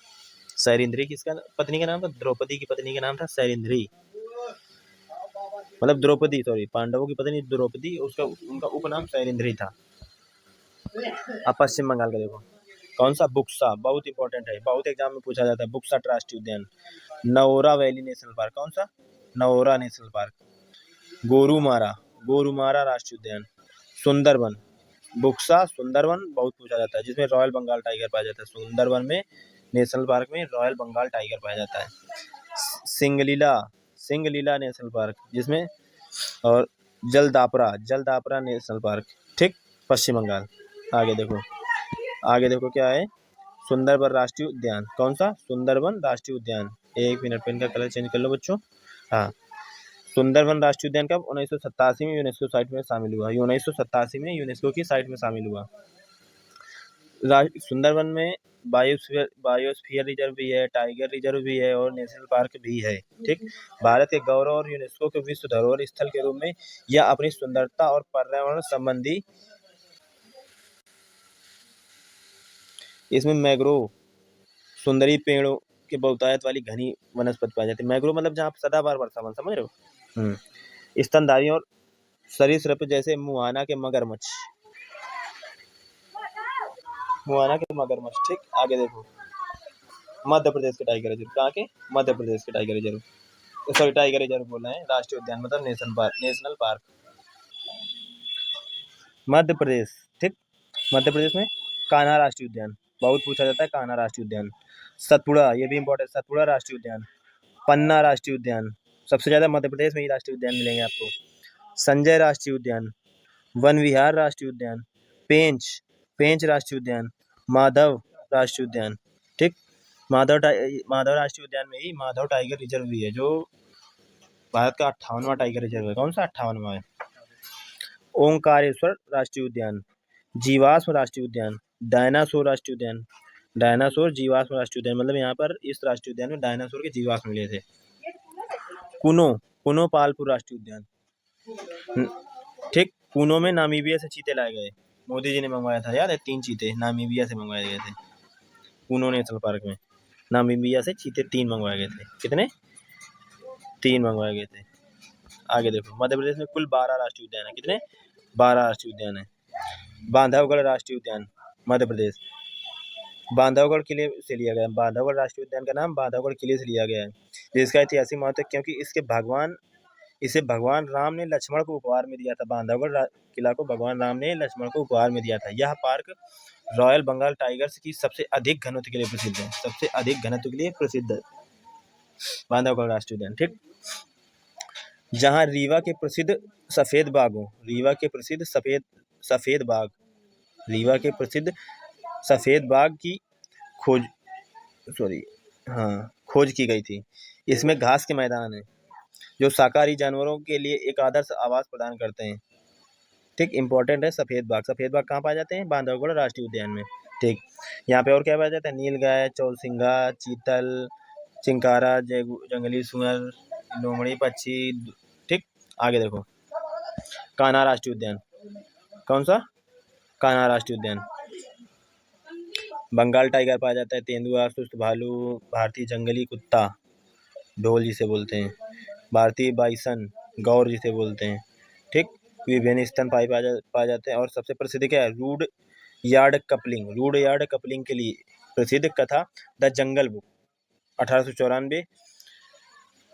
सैरिंध्री किसका पत्नी का नाम था? द्रौपदी की पत्नी का नाम था सैरिंध्री, मतलब द्रौपदी सॉरी पांडवों की पत्नी द्रौपदी, उसका उनका उपनाम सैरिंध्री था। अब पश्चिम बंगाल का देखो, कौन सा? बुक्सा, बहुत इंपॉर्टेंट है, बहुत एग्जाम में पूछा जाता है। बुक्सा राष्ट्रीय उद्यान, नौरा वैली नेशनल पार्क, कौन सा? नौरा नेशनल पार्क, गोरुमारा गोरुमारा राष्ट्रीय उद्यान, सुंदरवन, बुक्सा सुंदरवन बहुत पूछा जाता है, जिसमें रॉयल बंगाल टाइगर पाया जाता है। सुंदरवन में नेशनल पार्क में रॉयल बंगाल टाइगर पाया जाता है। सिंगलीला सिंगलीला नेशनल पार्क, जिसमें और जलदापरा नेशनल पार्क, ठीक, पश्चिम बंगाल। आगे देखो क्या है? सुंदरबन राष्ट्रीय उद्यान, कौन सा? सुंदरबन राष्ट्रीय उद्यान। एक मिनट, पेन का कलर चेंज कर लो बच्चों। हाँ, सुंदरबन राष्ट्रीय उद्यान कब 1987 में यूनेस्को साइट में शामिल हुआ? 1987 में यूनेस्को की साइट में शामिल हुआ। सुंदरबन में बायोस्फीयर रिजर्व भी है, टाइगर रिजर्व भी है और नेशनल पार्क भी है, ठीक। भारत के गौरव और यूनेस्को के विश्व धरोहर स्थल के रूप में यह अपनी सुंदरता और पर्यावरण संबंधी, इसमें मैंग्रोव सुंदरी पेड़ों के बहुतायत वाली घनी वनस्पति पाई जाती है। मैंग्रोव मतलब जहाँ सदाबहार वर्षावन, समझ रहे हो? स्तनधारी और सरीसृप जैसे मुहाना के मगरमच्छ, ठीक। आगे देखो, मध्य प्रदेश के टाइगर रिजर्व, कहाँ के? मध्य प्रदेश के tiger reserve, sorry tiger reserve बोल रहे हैं, राष्ट्रीय उद्यान मतलब नेशनल पार्क मध्य प्रदेश, ठीक। मध्य प्रदेश में कान्हा राष्ट्रीय उद्यान, बहुत पूछा जाता है कान्हा राष्ट्रीय उद्यान। सतपुड़ा, ये भी इंपॉर्टेंट, सतपुड़ा राष्ट्रीय उद्यान, पन्ना राष्ट्रीय उद्यान, सबसे ज्यादा मध्य प्रदेश में ही राष्ट्रीय उद्यान मिलेंगे आपको। संजय राष्ट्रीय उद्यान, वन विहार राष्ट्रीय उद्यान, पेंच राष्ट्रीय उद्यान, माधव राष्ट्रीय उद्यान, ठीक। माधव राष्ट्रीय उद्यान में ही माधव टाइगर रिजर्व भी है, जो भारत का 58वां टाइगर रिजर्व है। कौन सा 58वां है? ओंकारेश्वर राष्ट्रीय उद्यान, जीवाश्म राष्ट्रीय उद्यान, डायनासोर राष्ट्रीय उद्यान, डायनासोर जीवाश्म राष्ट्रीय उद्यान, मतलब यहाँ पर इस राष्ट्रीय उद्यान में डायनासोर के जीवाश्म मिले थे। कुनो पालपुर राष्ट्रीय उद्यान, ठीक। कुनो में नामीबिया से चीते लाए गए, मोदी जी ने मंगवाया था, याद है? 3 चीते नामीबिया से मंगवाए गए थे। कुनो नेशनल पार्क में नामीबिया से चीते 3 मंगवाए गए थे। कितने? 3 मंगवाए गए थे। आगे देखो, मध्य प्रदेश में कुल 12 राष्ट्रीय उद्यान है। कितने? 12 राष्ट्रीय उद्यान है। बांधवगढ़ राष्ट्रीय उद्यान, मध्य प्रदेश, बांधवगढ़ किले से लिया गया है। बांधवगढ़ राष्ट्रीय उद्यान का नाम बांधवगढ़ किले से लिया गया है, जिसका ऐतिहासिक महत्व है क्योंकि इसे भगवान राम ने लक्ष्मण को उपहार में दिया था। बांधवगढ़ किला को भगवान राम ने लक्ष्मण को उपहार में दिया था। यह पार्क रॉयल बंगाल टाइगर्स की सबसे अधिक घनत्व के लिए प्रसिद्ध है, सबसे अधिक घनत्व के लिए प्रसिद्ध है बांधवगढ़ राष्ट्रीय उद्यान, ठीक। जहाँ रीवा के प्रसिद्ध सफेद बाग की खोज की गई थी। इसमें घास के मैदान है, जो शाकाहारी जानवरों के लिए एक आदर्श आवास प्रदान करते हैं, ठीक। इंपॉर्टेंट है सफेद बाग कहाँ पाए जाते हैं? बांधवगढ़ राष्ट्रीय उद्यान में, ठीक। यहाँ पे और क्या पाया जाता है? नीलगाय, चौसिंघा, चीतल, चिंकारा, जंगली सुअर, लोमड़ी पक्षी, ठीक। आगे देखो, कान्हा राष्ट्रीय उद्यान, कौन सा? कान्हा राष्ट्रीय उद्यान, बंगाल टाइगर पाया जाता है, तेंदुआ, सुस्त भालू, भारतीय जंगली कुत्ता ढोल जिसे बोलते हैं, भारतीय बाइसन गौर जिसे बोलते हैं, ठीक। विभिन्न स्तनपायी पाए जाते हैं। और सबसे प्रसिद्ध क्या है? रूड यार्ड कपलिंग के लिए प्रसिद्ध कथा द जंगल बुक 1894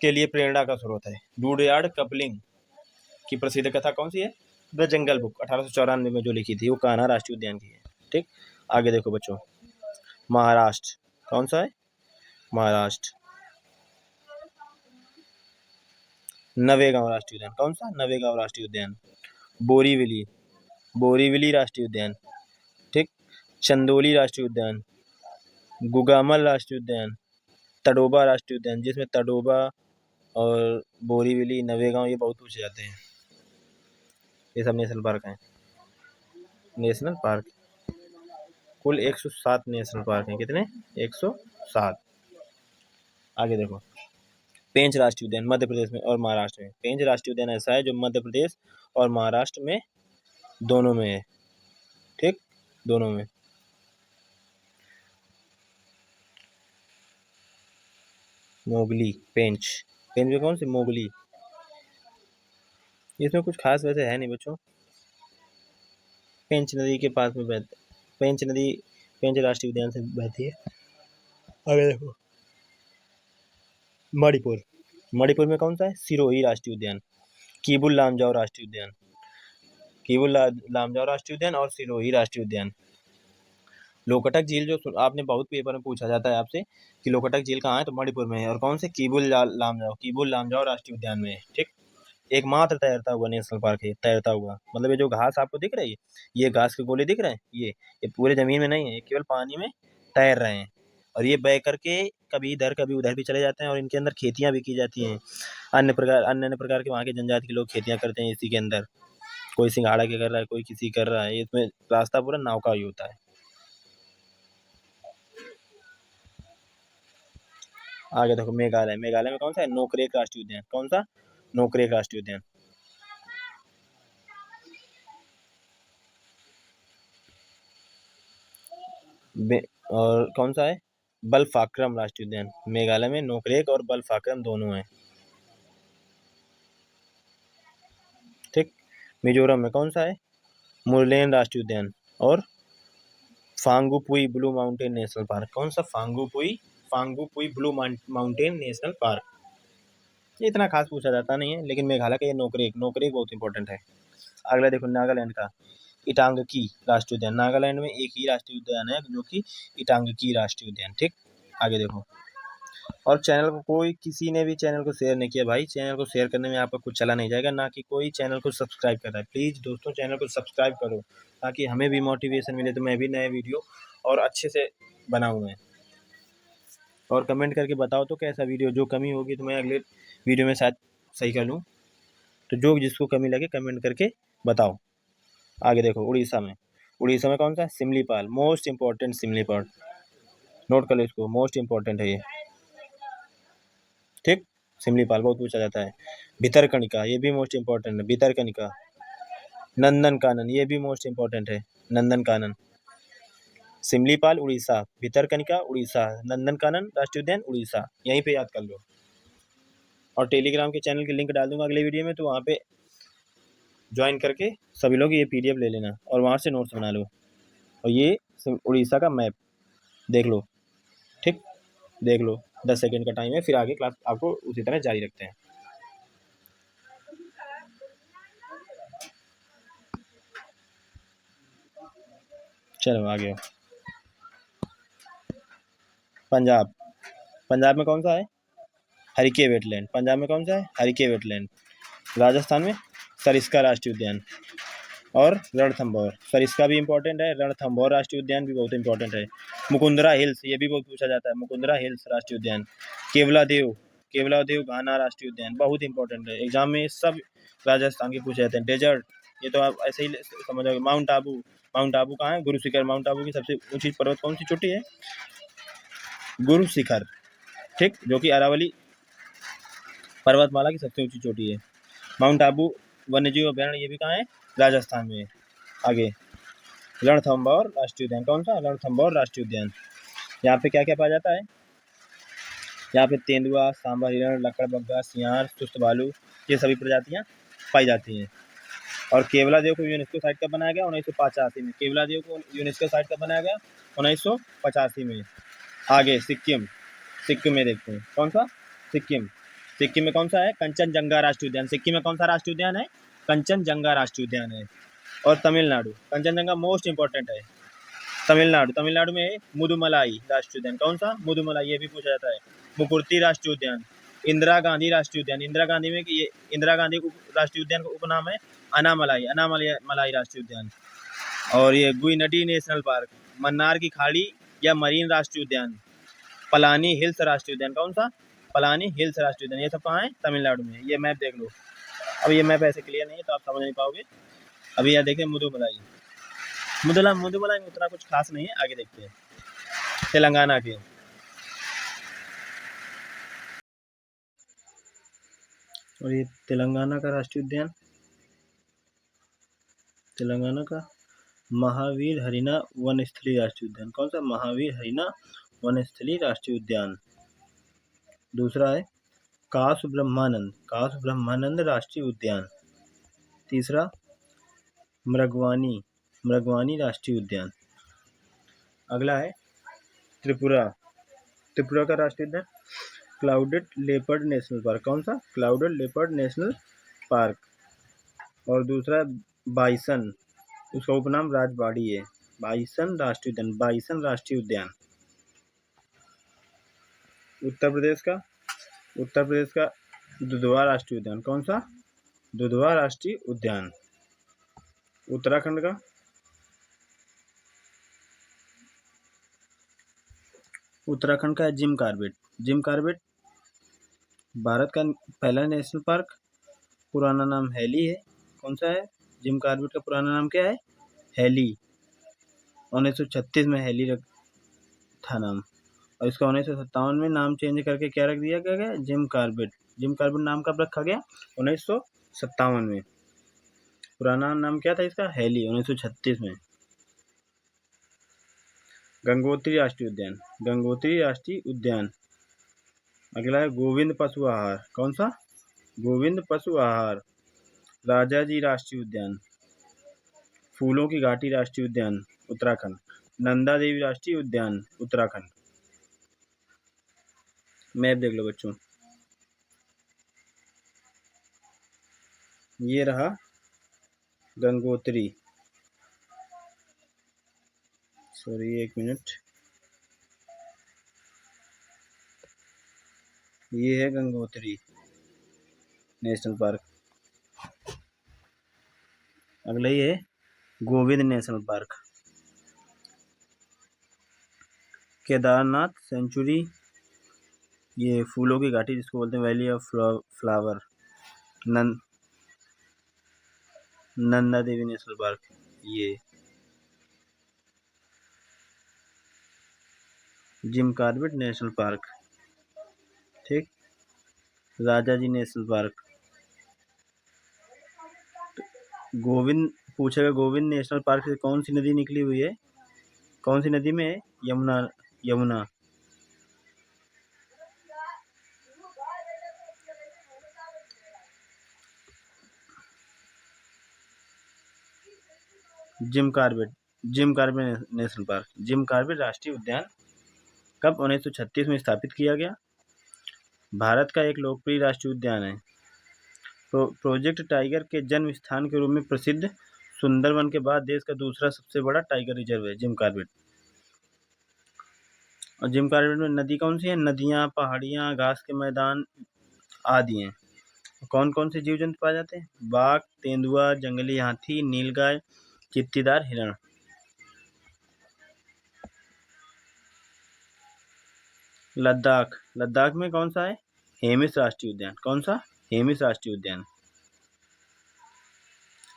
के लिए प्रेरणा का स्रोत है। रूड यार्ड कपलिंग की प्रसिद्ध कथा कौन सी है? द जंगल बुक 1894 में जो लिखी थी, वो कान्हा राष्ट्रीय उद्यान की है, ठीक। आगे देखो बच्चों, महाराष्ट्र, कौन सा है? महाराष्ट्र, नवेगांव राष्ट्रीय उद्यान, कौन सा? नवेगांव राष्ट्रीय उद्यान, बोरीवली राष्ट्रीय उद्यान, ठीक। चंदोली राष्ट्रीय उद्यान, गुगामल राष्ट्रीय उद्यान, तडोबा राष्ट्रीय उद्यान, जिसमें तडोबा और बोरीवली, नवेगांव ये बहुत पूछे जाते हैं। ये सब नेशनल पार्क हैं। नेशनल पार्क कुल 107 नेशनल पार्क हैं। कितने? 107। आगे देखो, पेंच राष्ट्रीय उद्यान मध्य प्रदेश में और महाराष्ट्र में। पेंच राष्ट्रीय उद्यान ऐसा है जो मध्य प्रदेश और महाराष्ट्र में दोनों में है। ठीक, दोनों में। मोगली, पेंच, पेंच में कौन सी? मोगली। इसमें कुछ खास वैसे है नहीं बच्चों। पेंच नदी के पास में बहती, पेंच नदी पेंच राष्ट्रीय उद्यान से बहती है। आगे देखो, मणिपुर, मणिपुर में कौन सा है? सिरोही राष्ट्रीय उद्यान, कीबुल लामजाओ राष्ट्रीय उद्यान, कीबुल लामजाओ राष्ट्रीय उद्यान और सिरोही राष्ट्रीय उद्यान। लोकटक झील जो आपने बहुत पेपर में पूछा जाता है आपसे कि लोकटक झील कहाँ है, तो मणिपुर में है। और कौन से? कीबुल लामजाओ राष्ट्रीय उद्यान में है। ठीक, एकमात्र तैरता हुआ नेशनल पार्क है। तैरता हुआ मतलब ये जो घास आपको दिख रही है, ये घास के गोले दिख रहे हैं, ये पूरे जमीन में नहीं है, ये केवल पानी में तैर रहे हैं। और ये बह करके कभी इधर कभी उधर भी चले जाते हैं। और इनके अंदर खेतियां भी की जाती हैं। अन्य अन्य प्रकार के वहाँ के जनजाति के लोग खेतियां करते हैं इसी के अंदर। कोई सिंघाड़ा के कर रहा है, कोई किसी कर रहा है। इसमें रास्ता पूरा नाव का ही होता है। आगे देखो, मेघालय, मेघालय में कौन सा है? नोकरेक राष्ट्रीय उद्यान। कौन सा? नोकरेक राष्ट्रीय उद्यान। और कौन सा है? बलफाक्रम राष्ट्रीय उद्यान। मेघालय में नोकरेक और बलफाक्रम दोनों हैं। ठीक, मिजोरम में कौन सा है? मुरलेन राष्ट्रीय उद्यान और फांगुपुई ब्लू माउंटेन नेशनल पार्क। कौन सा? फांगुपुई ब्लू माउंटेन नेशनल पार्क। ये इतना खास पूछा जाता नहीं है, लेकिन मेघालय का ये नोकरेक, नोकरेक बहुत इंपॉर्टेंट है। अगला देखो, नागालैंड का इटांगकी राष्ट्रीय उद्यान। नागालैंड में एक ही राष्ट्रीय उद्यान है जो कि इटांगकी राष्ट्रीय उद्यान। ठीक, आगे देखो। और चैनल को कोई किसी ने भी चैनल को शेयर नहीं किया भाई। चैनल को शेयर करने में आपका कुछ चला नहीं जाएगा, ना कि कोई चैनल को सब्सक्राइब कर रहा है। प्लीज़ दोस्तों, चैनल को सब्सक्राइब करो ताकि हमें भी मोटिवेशन मिले, तो मैं भी नए वीडियो और अच्छे से बनाऊँ मैं। और कमेंट करके बताओ तो कैसा वीडियो, जो कमी होगी तो मैं अगले वीडियो में शायद सही कर लूँ। तो जो जिसको कमी लगे कमेंट करके बताओ। आगे देखो, उड़ीसा में, उड़ीसा में कौन सा है? Similipal, most important Similipal. Note कर लो इसको, मोस्ट इंपॉर्टेंट है ये। ठीक, सिमलीपाल बहुत पूछा जाता है। भितरकनिका, ये भी मोस्ट इंपॉर्टेंट है। भितरकनिका, नंदन कानन, ये भी मोस्ट इंपॉर्टेंट है। नंदन कानन, सिमलीपाल उड़ीसा, भितरकनिका उड़ीसा, नंदन कानन राष्ट्रीय उद्यान उड़ीसा। यहीं पे याद कर लो। और टेलीग्राम के चैनल की लिंक डाल दूंगा अगले वीडियो में, तो वहाँ पे ज्वाइन करके सभी लोग ये PDF ले लेना और वहाँ से नोट्स बना लो। और ये उड़ीसा का मैप देख लो। ठीक, देख लो, 10 सेकेंड का टाइम है, फिर आगे क्लास आपको उसी तरह जारी रखते हैं। चलो आगे। पंजाब, पंजाब में कौन सा है? हरिके वेटलैंड। पंजाब में कौन सा है? हरिके वेटलैंड। राजस्थान में सरिस्का राष्ट्रीय उद्यान और रणथंभौर। सरिस्का भी इंपॉर्टेंट है, रणथंभौर राष्ट्रीय उद्यान भी बहुत इंपॉर्टेंट है। मुकुंदरा हिल्स, ये भी बहुत पूछा जाता है। मुकुंदरा हिल्स राष्ट्रीय उद्यान। केवलादेव, केवलादेव घाना राष्ट्रीय उद्यान बहुत इंपॉर्टेंट है। एग्जाम में सब राजस्थान के पूछे जाते हैं। डेजर्ट, ये तो आप ऐसे ही समझोगे। माउंट आबू, माउंट आबू कहाँ है? गुरु शिखर। माउंट आबू की सबसे ऊंची पर्वत कौन सी चोटी है? गुरु शिखर। ठीक, जो कि अरावली पर्वतमाला की सबसे ऊंची चोटी है। माउंट आबू वन्यजीव अभयारण्य, ये भी कहाँ है? राजस्थान में। आगे, रणथंभौर राष्ट्रीय उद्यान। कौन सा? रणथंभौर राष्ट्रीय उद्यान। यहाँ पे क्या क्या पाया जाता है? यहाँ पे तेंदुआ, सांबर हिरण, लकड़बग्गा, सियार, सुस्त भालू, ये सभी प्रजातियाँ पाई जाती हैं। और केवलादेव को यूनेस्को साइट कब बनाया गया? 1985 में। केवलादेव को यूनेस्को साइट कब बनाया गया? 1985 में। आगे सिक्किम, सिक्किम में देखते हैं कौन सा? सिक्किम, सिक्किम में कौन सा है? कंचनजंगा राष्ट्रीय उद्यान। सिक्किम में कौन सा राष्ट्रीय उद्यान है? कंचनजंगा राष्ट्रीय उद्यान है। और तमिलनाडु, कंचनजंगा मोस्ट इंपॉर्टेंट है। तमिलनाडु, तमिलनाडु में मुदुमलाई राष्ट्रीय उद्यान। कौन सा? मुदुमलाई, ये भी पूछा जाता है। मुकुर्ती राष्ट्रीय उद्यान। इंदिरा गांधी राष्ट्रीय उद्यान, इंदिरा गांधी में ये इंदिरा गांधी राष्ट्रीय उद्यान का उपनाम है अनामलाई, अनामलाई राष्ट्रीय उद्यान। और ये गुइनडी नेशनल पार्क, मन्नार की खाड़ी या मरीन राष्ट्रीय उद्यान। पलानी हिल्स राष्ट्रीय उद्यान। कौन सा? पलानी हिल्स राष्ट्रीय उद्यान। ये सब कहाँ है? तमिलनाडु में। ये मैप देख लो। अब ये मैप ऐसे क्लियर नहीं है तो आप समझ नहीं पाओगे, अभी यहाँ देखें मुदुमलाई मुदुमलाई में उतना कुछ खास नहीं है, आगे देखते हैं। तेलंगाना के, और ये तेलंगाना का राष्ट्रीय उद्यान, तेलंगाना का महावीर हरिना वनस्थली राष्ट्रीय उद्यान। कौन सा? महावीर हरिना वनस्थली राष्ट्रीय उद्यान। दूसरा है कासु ब्रह्मानंद राष्ट्रीय उद्यान। तीसरा मृगवानी राष्ट्रीय उद्यान। अगला है त्रिपुरा का राष्ट्रीय उद्यान क्लाउडेड लेपर्ड नेशनल पार्क। कौन सा? Clouded leopard national park. और दूसरा बाइसन, उसका उपनाम राजबाड़ी है। बाइसन राष्ट्रीय उद्यान। उत्तर प्रदेश का दुधवा राष्ट्रीय उद्यान। कौन सा? दुधवा राष्ट्रीय उद्यान। उत्तराखंड का है जिम कॉर्बेट भारत का पहला नेशनल पार्क, पुराना नाम हेली है। कौन सा है? जिम कॉर्बेट का पुराना नाम क्या है? हेली। 1936 में हेली था नाम, और इसका 1957 में नाम चेंज करके क्या रख दिया गया? जिम कॉर्बेट नाम कब रखा गया? 1957 में। पुराना नाम क्या था इसका? हेली, 1936 में। गंगोत्री राष्ट्रीय उद्यान। अगला है गोविंद पशु आहार। कौन सा? गोविंद पशु आहार। राजाजी राष्ट्रीय उद्यान। फूलों की घाटी राष्ट्रीय उद्यान, उत्तराखंड। नंदा देवी राष्ट्रीय उद्यान, उत्तराखंड। मैप देख लो बच्चों, ये रहा गंगोत्री, सॉरी एक मिनट, ये है गंगोत्री नेशनल पार्क। अगला ये है Govind National Park. Kedarnath sanctuary, ये फूलों की घाटी जिसको बोलते हैं valley of flower. Nanda Devi National Park, ये जिम कॉर्बेट नेशनल पार्क, ठीक। Rajaji national park. गोविंद पूछेगा, गोविंद नेशनल पार्क से कौन सी नदी निकली हुई है? कौन सी नदी में है? Yamuna. Gym Corbett National park, Jim Corbett राष्ट्रीय उद्यान कब 1936 में स्थापित किया गया? भारत का एक लोकप्रिय राष्ट्रीय उद्यान है। प्रोजेक्ट टाइगर के जन्म स्थान के रूप में प्रसिद्ध सुंदरवन के बाद देश का दूसरा सबसे बड़ा टाइगर रिजर्व है जिम कॉर्बेट। और जिम कॉर्बेट में नदी कौन सी है? नदियाँ, पहाड़ियाँ, घास के मैदान आदि हैं। कौन कौन से जीव जंतु पाए जाते हैं? बाघ, तेंदुआ, जंगली हाथी, नीलगाय, चित्तीदार हिरण। लद्दाख में कौन सा है? हेमिस राष्ट्रीय उद्यान। कौन सा? हेमिस राष्ट्रीय उद्यान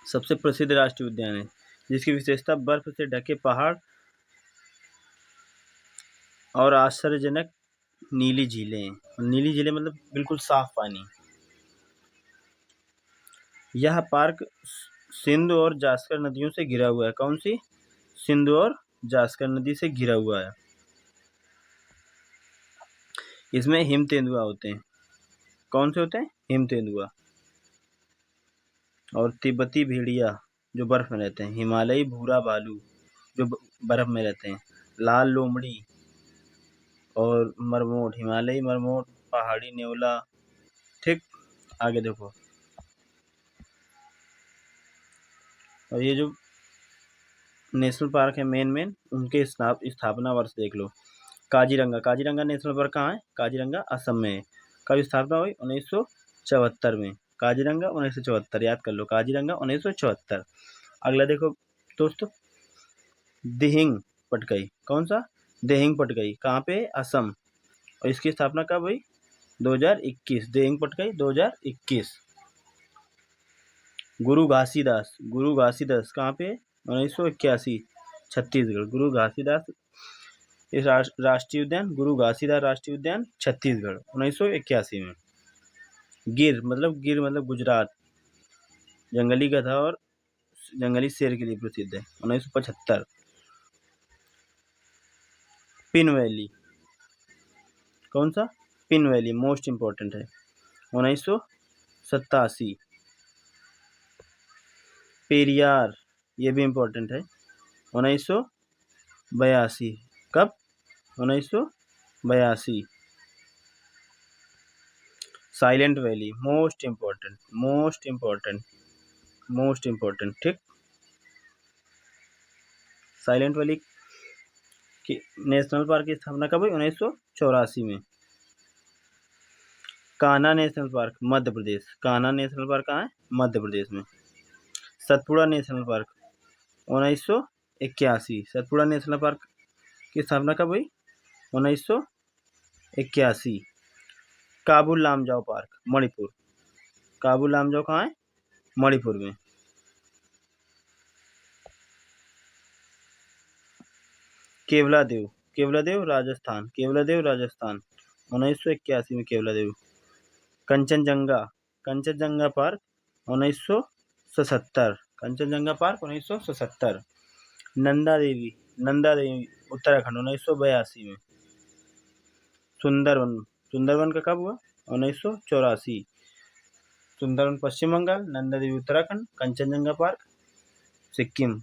सबसे प्रसिद्ध राष्ट्रीय उद्यान है, जिसकी विशेषता बर्फ से ढके पहाड़ और आश्चर्यजनक नीली झीलें हैं। नीली झीलें मतलब बिल्कुल साफ पानी। यह पार्क सिंधु और जास्कर नदियों से घिरा हुआ है। कौन सी? सिंधु और जास्कर नदी से घिरा हुआ है। इसमें हिम तेंदुआ होते हैं। कौन से होते हैं? हिम तेंदुआ। और तिब्बती भेड़िया जो बर्फ में रहते हैं, हिमालयी भूरा भालू जो बर्फ में रहते हैं, लाल लोमड़ी और मरमोट, हिमालयी मरमोट, पहाड़ी नेवला, ठीक। आगे देखो, और ये जो नेशनल पार्क है मेन उनके स्थापना वर्ष देख लो। काजीरंगा नेशनल पार्क कहाँ है? काजीरंगा असम में है। कब स्थापना हुई? 1974 में। काजीरंगा 1974, याद कर लो, काजीरंगा 1974। अगला देखो दोस्तों, दिहिंग पटकाई। कौन सा? दिहिंग पटकाई कहाँ पे? असम। और इसकी स्थापना कब हुई? 2021। दिहिंग पटकाई 2021। गुरु घासीदास कहाँ पे? 1981 छत्तीसगढ़। गुरु घासीदास इस राष्ट्रीय उद्यान, गुरु घासीदास राष्ट्रीय उद्यान छत्तीसगढ़ 1981 में। गिर मतलब गुजरात, जंगली गधा और जंगली शेर के लिए प्रसिद्ध है 1975। पिन वैली, कौन सा? पिन वैली मोस्ट इम्पोर्टेंट है 1987। पेरियार, ये भी इम्पोर्टेंट है 1982। कब? 1982। साइलेंट वैली मोस्ट इम्पोर्टेंट ठीक। साइलेंट वैली की नेशनल पार्क की स्थापना कब हुई? 1984 में। Kanha national park Madhya Pradesh. Kanha national park कहाँ है? मध्य प्रदेश में। Satpura national park 1981। Satpura national park की स्थापना कब हुई? 1981। काबुल लामजाओ पार्क मणिपुर। काबुल लामजाओ कहाँ है? मणिपुर में। केवलादेव राजस्थान। 1981 में केवलादेव। कंचनजंगा पार्क 1977। कंचनजंगा पार्क 1977। नंदा देवी उत्तराखंड 1982 में। सुंदरवन का कब हुआ? 1984। सुंदरवन पश्चिम बंगाल, नंदा देवी उत्तराखंड, कंचनजंगा पार्क सिक्किम।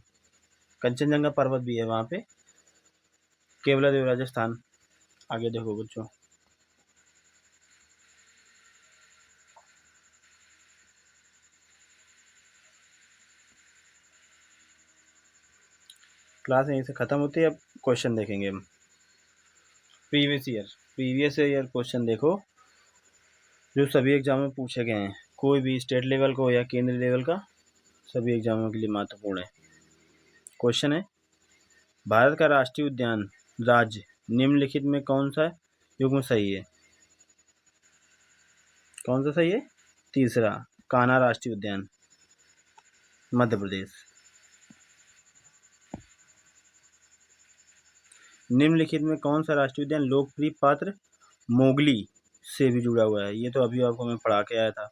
कंचनजंगा पर्वत भी है वहाँ पे। केवलादेव राजस्थान। आगे देखो बच्चों, क्लास यहीं से ख़त्म होती है। अब क्वेश्चन देखेंगे हम। प्रीवियस ईयर क्वेश्चन देखो जो सभी एग्जाम में पूछे गए हैं, कोई भी स्टेट लेवल का हो या केंद्रीय लेवल का, सभी एग्जामों के लिए महत्वपूर्ण है। क्वेश्चन है, भारत का राष्ट्रीय उद्यान राज्य निम्नलिखित में कौन सा युग्म सही है? कौन सा सही है? तीसरा, कान्हा राष्ट्रीय उद्यान मध्य प्रदेश। निम्नलिखित में कौन सा राष्ट्रीय उद्यान लोकप्रिय पात्र मोगली से भी जुड़ा हुआ है? ये तो अभी आपको मैं पढ़ा के आया था।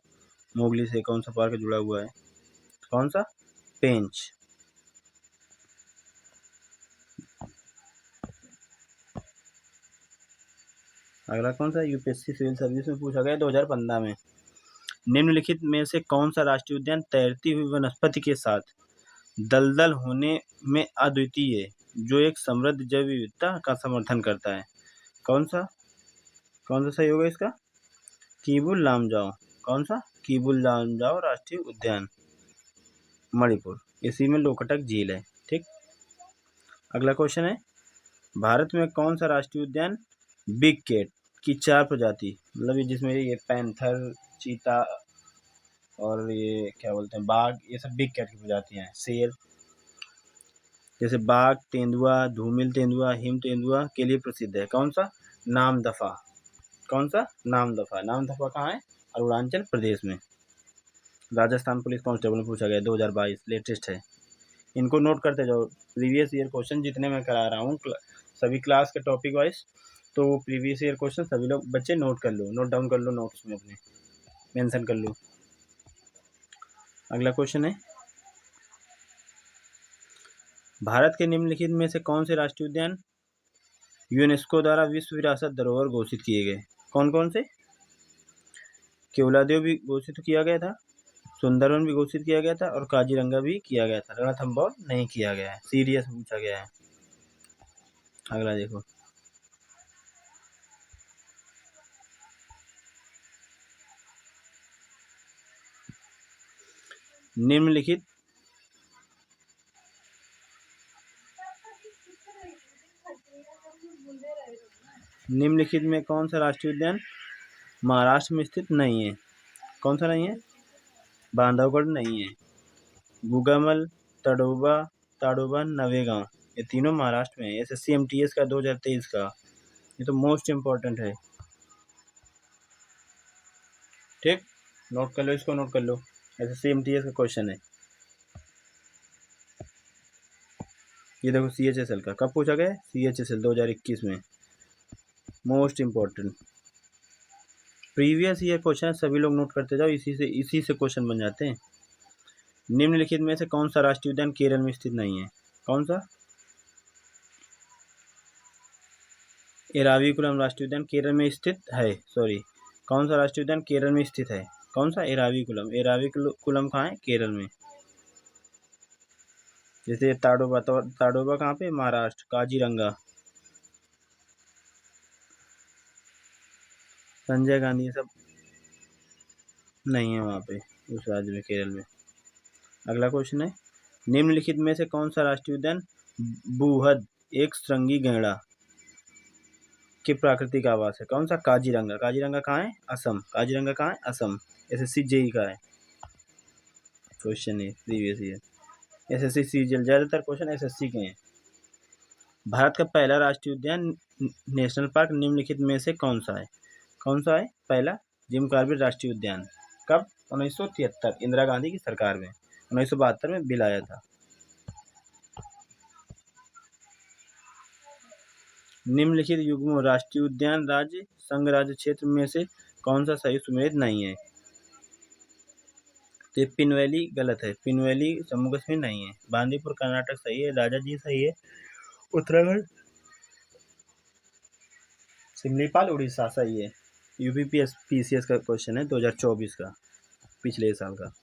मोगली से कौन सा पार्क जुड़ा हुआ है? कौन सा? पेंच। अगला कौन सा? यूपीएससी सिविल सर्विस में पूछा गया 2015 में। निम्नलिखित में से कौन सा राष्ट्रीय उद्यान तैरती हुई वनस्पति के साथ दलदल होने में अद्वितीय, जो एक समृद्ध जैव विविधता का समर्थन करता है? कौन सा सही होगा इसका? कीबुल लामजाओ। कौन सा? कीबुल लामजाओ राष्ट्रीय उद्यान मणिपुर। इसी में लोकटक झील है ठीक। अगला क्वेश्चन है, भारत में कौन सा राष्ट्रीय उद्यान बिग कैट की 4 प्रजाति, मतलब जिसमें ये पैंथर, चीता और ये क्या बोलते हैं बाघ, ये सब बिग कैट की प्रजातियां हैं। शेर, जैसे बाघ, तेंदुआ, धूमिल तेंदुआ, हिम तेंदुआ के लिए प्रसिद्ध है? कौन सा? नामदफा। कौन सा? नामदफा। नामदफा कहाँ है? अरुणाचल प्रदेश में। राजस्थान पुलिस कांस्टेबल में पूछा गया 2022, लेटेस्ट है। इनको नोट करते जाओ। प्रीवियस ईयर क्वेश्चन जितने मैं करा रहा हूँ सभी क्लास के टॉपिक वाइज, तो प्रीवियस ईयर क्वेश्चन सभी लोग बच्चे नोट कर लो, नोट डाउन कर लो, नोट्स में अपने मेंशन कर लो। अगला क्वेश्चन है, भारत के निम्नलिखित में से कौन से राष्ट्रीय उद्यान यूनेस्को द्वारा विश्व विरासत धरोहर घोषित किए गए? कौन कौन से? केवलादेव भी घोषित किया गया था, सुंदरवन भी घोषित किया गया था और काजीरंगा भी किया गया था। रणथंभौर नहीं किया गया है। सीरियस पूछा गया है। अगला देखो, निम्नलिखित में कौन सा राष्ट्रीय उद्यान महाराष्ट्र में स्थित नहीं है? कौन सा नहीं है? बांधवगढ़ नहीं है। गुगामल, ताडोबा, नवेगांव, ये तीनों महाराष्ट्र में है। एसएससी एमटीएस का 2023 का, ये तो मोस्ट इम्पोर्टेंट है ठीक। नोट कर लो, इसको नोट कर लो। SSC MTS का क्वेश्चन है ये। देखो CHSL का कब पूछा गया, CHSL 2021 में, most important previous year question है, सभी लोग नोट करते जाओ, इसी से क्वेश्चन बन जाते हैं। निम्नलिखित में से कौन सा राष्ट्रीय उद्यान केरल में स्थित नहीं है? कौन सा? एराविकुलम राष्ट्रीय उद्यान केरल में स्थित है। सॉरी, कौन सा राष्ट्रीय उद्यान केरल में स्थित है? कौन सा? एराविकुलम। एराविकुलम कहाँ है? केरल में। जैसे ताडोबा, तो ताडोबा कहाँ पे? महाराष्ट्र। काजीरंगा, संजय गांधी, ये सब नहीं है वहाँ पे, उस राज्य में, केरल में। अगला क्वेश्चन है, निम्नलिखित में से कौन सा राष्ट्रीय उद्यान बूहद एक श्रृंगी गैंडा के प्राकृतिक आवास है? कौन सा? काजीरंगा। काजीरंगा कहाँ है? असम। काजीरंगा कहाँ है? असम। SSC JEE का है क्वेश्चन है, प्रीवियस ईयर। SSC CGL, ज्यादातर क्वेश्चन SSC के हैं। भारत का पहला राष्ट्रीय उद्यान नेशनल पार्क निम्नलिखित में से कौन सा है? कौन सा है पहला? जिम कॉर्बेट राष्ट्रीय उद्यान। कब? 1973, इंदिरा गांधी की सरकार में। 1972 में बिल आया था। निम्नलिखित युग्मों राष्ट्रीय उद्यान राज्य संघ राज्य क्षेत्र में से कौन सा सही सुमेलित नहीं है? तो पिनवैली गलत है, पिनवैली जम्मू कश्मीर नहीं है। बांदीपुर कर्नाटक सही है, राजाजी सही है, उत्तराखंड। सिमलीपाल उड़ीसा सही है। UPPCS का क्वेश्चन है 2024 का, पिछले साल का।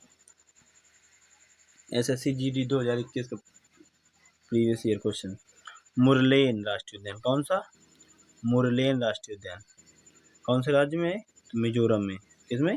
SSC GD 2021 का प्रीवियस ईयर क्वेश्चन। मुरलेन राष्ट्रीय उद्यान कौन सा? मुरलेन राष्ट्रीय उद्यान कौन से राज्य में है? तो मिजोरम में। किसमें?